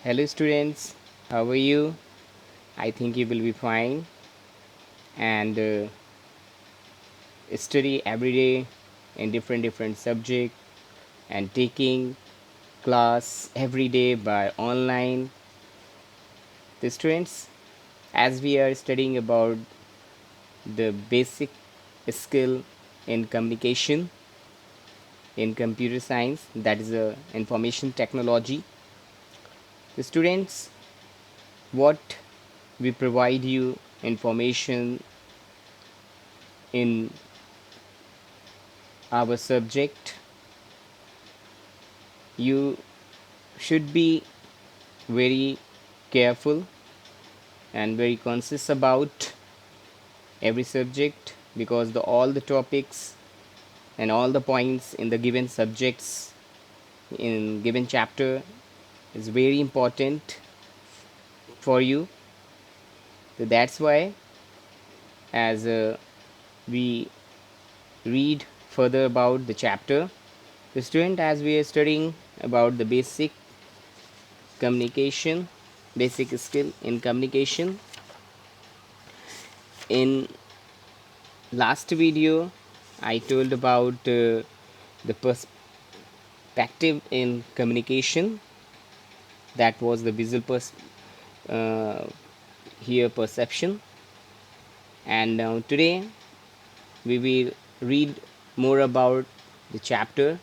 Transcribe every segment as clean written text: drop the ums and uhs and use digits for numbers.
Hello students, how are you? I think you will be fine and study every day in different subject and taking class every day by online. The students, as we are studying about the basic skill in communication in computer science, that is information technology. The students, what we provide you information in our subject, you should be very careful and very conscious about every subject, because all the topics and all the points in the given subjects in given chapter is very important for you. So that's why, as we read further about the chapter, the student, as we are studying about the communication basic skill in communication, in last video I told about the perspective in communication, that was the visual uh, here perception, and now today we will read more about the chapter.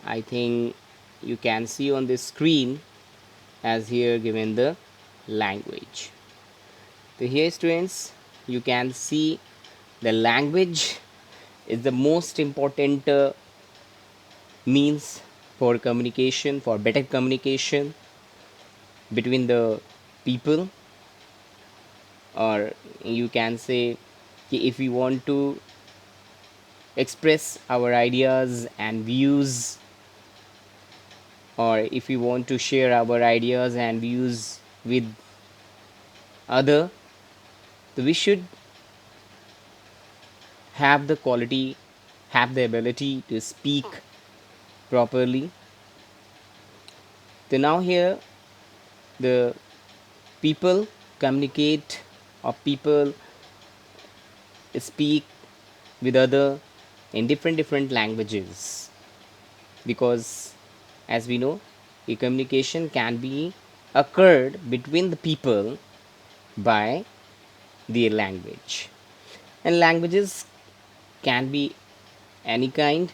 I think you can see on the screen as here given the language. So here students, you can see the language is the most important means for communication, for better communication between the people, or you can say if we want to express our ideas and views, or if we want to share our ideas and views with other, so we should have the quality, have the ability to speak properly. So now here the people communicate, or people speak with other in different languages, because as we know, a communication can be occurred between the people by their language, and languages can be any kind,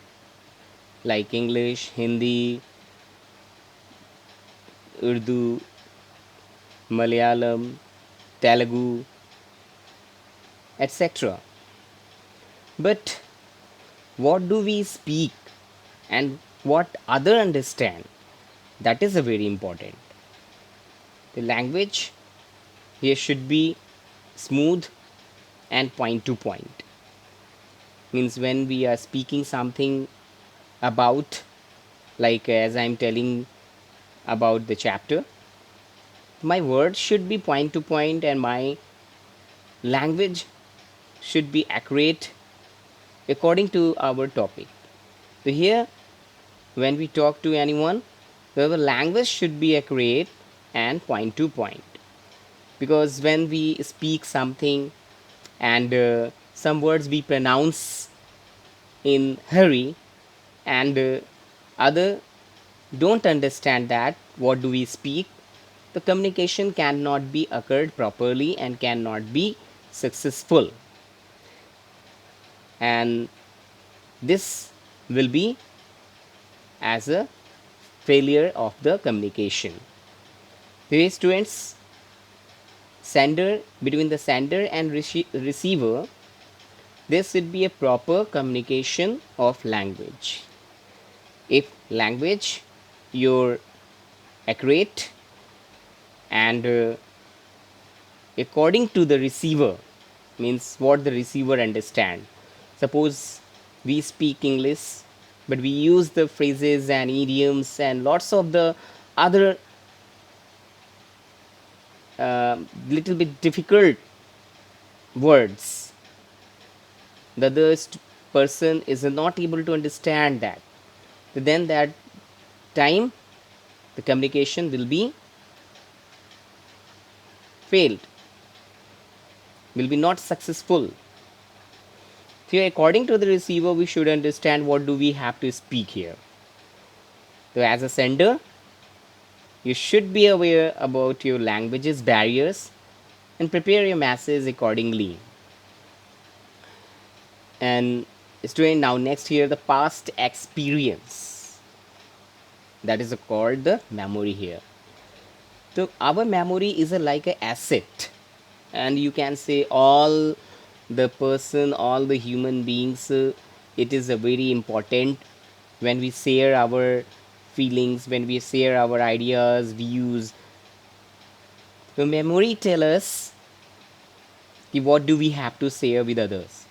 like English, Hindi, Urdu, Malayalam, Telugu, etc. But what do we speak and what other understand, that is a very important. The language here should be smooth and point to point, means when we are speaking something about, like as I'm telling about the chapter, my words should be point to point and my language should be accurate according to our topic. So here, when we talk to anyone, the language should be accurate and point to point, because when we speak something and some words we pronounce in hurry, and other don't understand that what do we speak, the communication cannot be occurred properly and cannot be successful, and this will be as a failure of the communication. Here students, sender, between the sender and receiver, there should be a proper communication of language. If language you're accurate and according to the receiver, means what the receiver understand, suppose we speak English but we use the phrases and idioms and lots of the other little bit difficult words, the other person is not able to understand that, then that time the communication will be failed, will be not successful. So according to the receiver, we should understand what do we have to speak here. So as a sender, you should be aware about your language's barriers and prepare your message accordingly. And student, now next here, the past experience, that is called the memory here. So our memory is a, like a asset, and you can say all the person, all the human beings, it is a very important when we share our feelings, when we share our ideas, views. The memory tell us what do we have to share with others,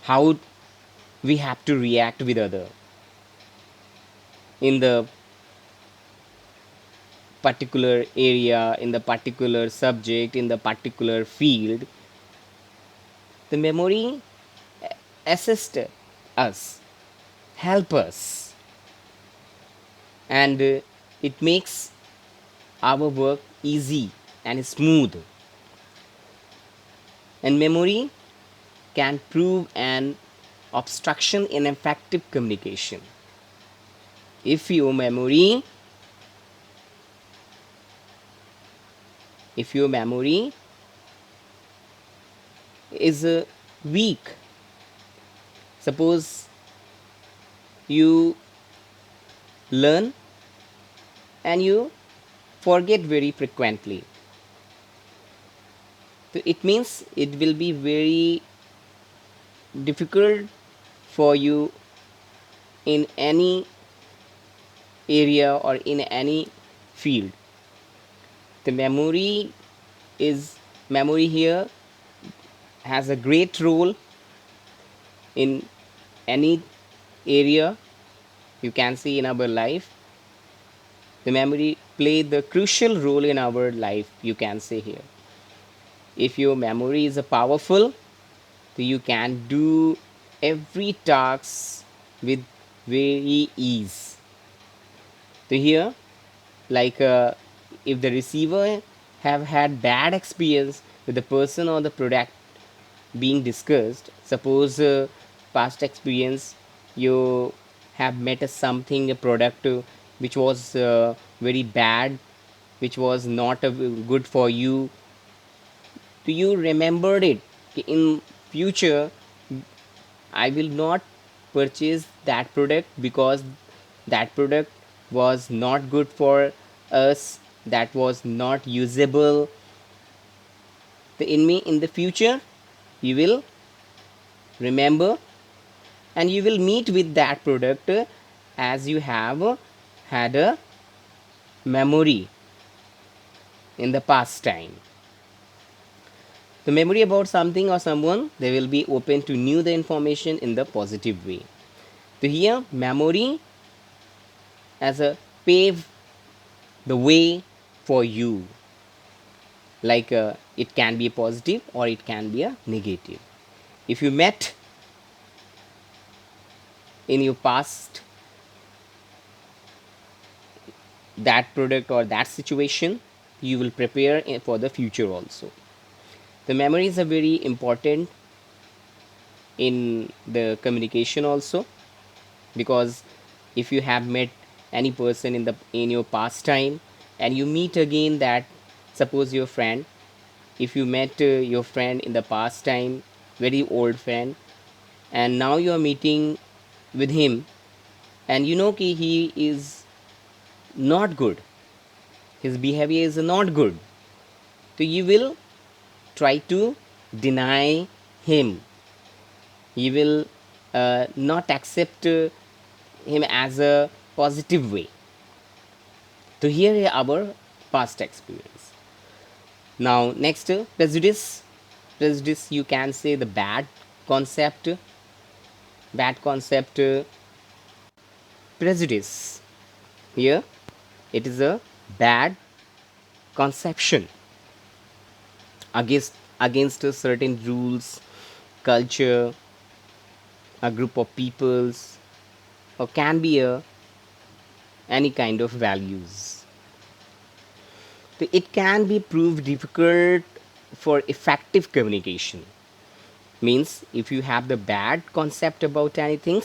how we have to react with other in the particular area, in the particular subject, in the particular field. The memory assist us, help us, and it makes our work easy and smooth. And memory can prove an obstruction in effective communication. If your memory, if your memory is weak, suppose you learn and you forget very frequently, so it means it will be very difficult for you in any area or in any field. The memory here has a great role in any area you can see in our life. The memory play the crucial role in our life, you can say here. If your memory is powerful, so you can do every task with very ease. So here, like if the receiver have had bad experience with the person or the product being discussed, suppose past experience, you have met something, a product which was very bad, which was not good for you. Do you remembered it? In future, I will not purchase that product because that product was not good for us, that was not usable. In the future, you will remember and you will meet with that product as you have had a memory in the past time. The memory about something or someone, they will be open to new the information in the positive way. So here memory as a pave the way for you, like it can be a positive or it can be a negative. If you met in your past that product or that situation, you will prepare for the future also. The memories are very important in the communication also, because if you have met any person in your past time and you meet again that, suppose your friend, if you met your friend in the past time, very old friend, and now you are meeting with him and you know कि he is not good, his behavior is not good, so you will try to deny him, you will not accept him as a positive way. So here is our past experience. Now next, prejudice. Prejudice, you can say the bad concept. Bad concept. Prejudice. Here it is a bad conception against a certain rules, culture, a group of peoples, or can be a any kind of values. It can be proved difficult for effective communication. Means if you have the bad concept about anything,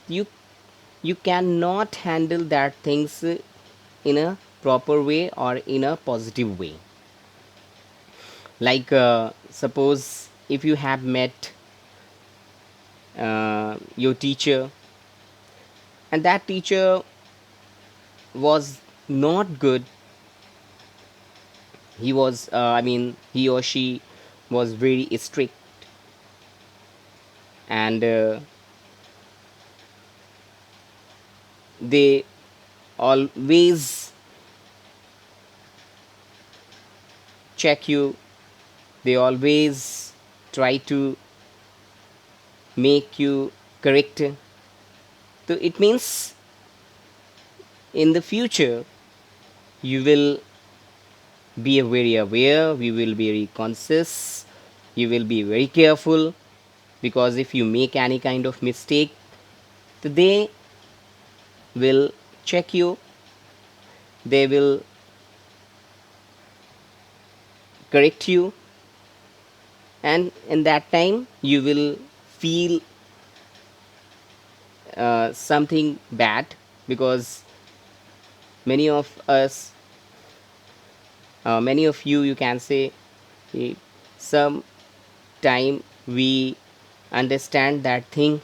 you you cannot handle that things in a proper way or in a positive way. Like suppose if you have met your teacher, and that teacher was not good. He was I mean he or she was very strict, and they always check you. They always try to make you correct. So it means in the future you will be very aware, we will be very conscious, you will be very careful, because if you make any kind of mistake, they will check you, they will correct you, and in that time you will feel something bad, because many of us, many of you can say, eh, some time we understand that thing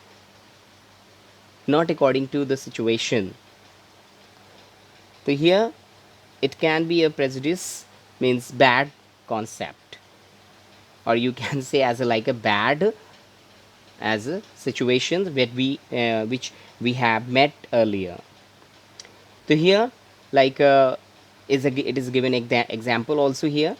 not according to the situation. So here it can be a prejudice, means bad concept, or you can say as a like a bad, as a situation that which we have met earlier. So here, like it is given example also here.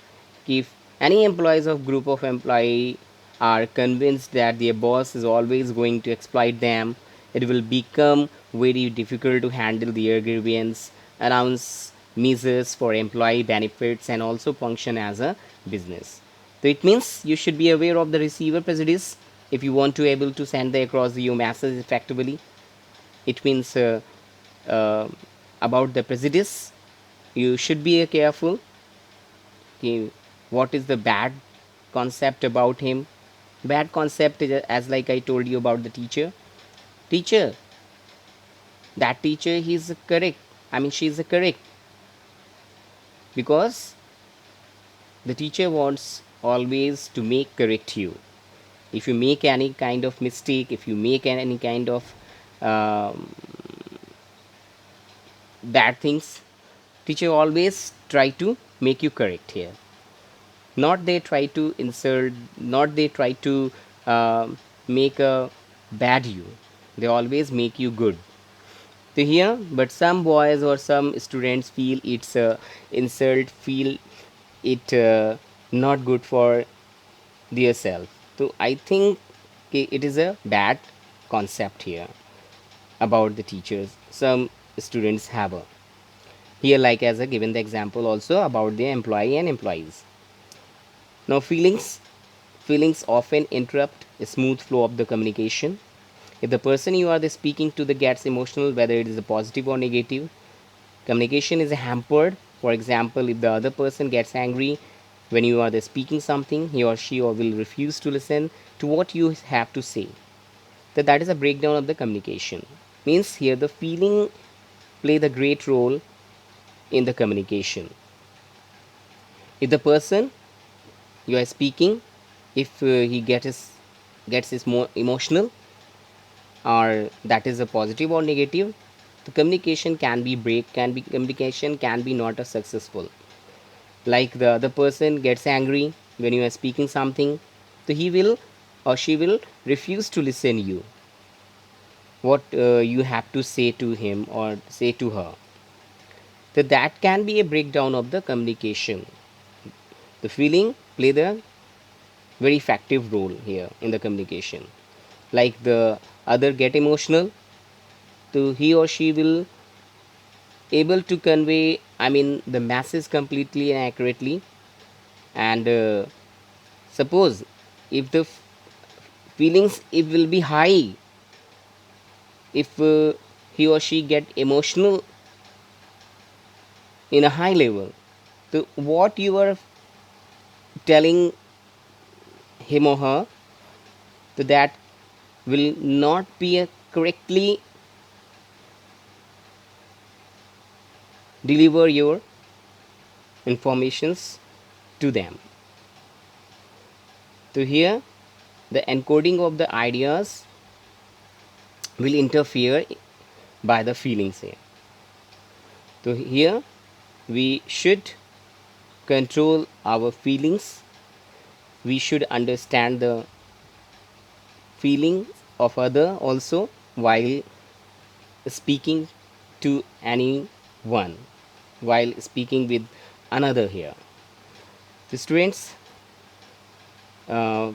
If any employees of group of employee are convinced that their boss is always going to exploit them, it will become very difficult to handle their grievance, announce measures for employee benefits, and also function as a business. So it means you should be aware of the receiver prejudice if you want to able to send the across your message effectively. It means uh, about the prejudice, you should be careful. Okay, what is the bad concept about him? Bad concept is as like I told you about the teacher, that teacher, he's correct, I mean she's correct, because the teacher wants always to make correct you. If you make any kind of mistake, if you make any kind of um, bad things, teacher always try to make you correct here. Not they try to insult, not they try to make a bad you, they always make you good. So here, but some boys or some students feel it's a insult, feel it not good for their self. So I think it is a bad concept here about the teachers some students have a here, like as a given the example also about the employee and employees. Now feelings often interrupt a smooth flow of the communication. If the person you are the speaking to the gets emotional, whether it is a positive or negative, communication is hampered. For example, if the other person gets angry when you are the speaking something, he or she or will refuse to listen to what you have to say. That is a breakdown of the communication. Means here the feeling play the great role in the communication. If the person you are speaking, if he gets his more emotional, or that is a positive or negative, the communication can be break, can be communication can be not a successful. Like the other person gets angry when you are speaking something, so he will or she will refuse to listen you what you have to say to him or say to her. So that can be a breakdown of the communication. The feeling play the very effective role here in the communication. Like the other get emotional, so he or she will able to convey, I mean the message completely and accurately. And suppose if the feelings it will be high, if he or she get emotional in a high level, So what you are telling him or her, so that will not be a correctly deliver your informations to them. So here the encoding of the ideas will interfere by the feelings here. So here we should control our feelings. We should understand the feeling of other also while speaking to anyone, while speaking with another here. So students, uh,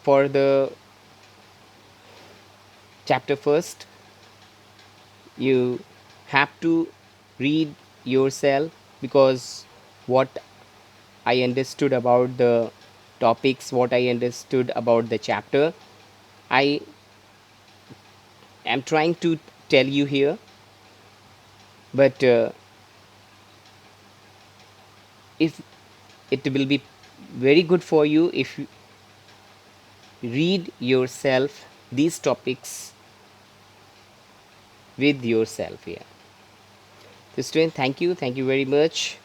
for the chapter first, you have to read yourself, because what I understood about the topics, what I understood about the chapter, I am trying to tell you here. But if it will be very good for you if you read yourself these topics with yourself here. So student, thank you very much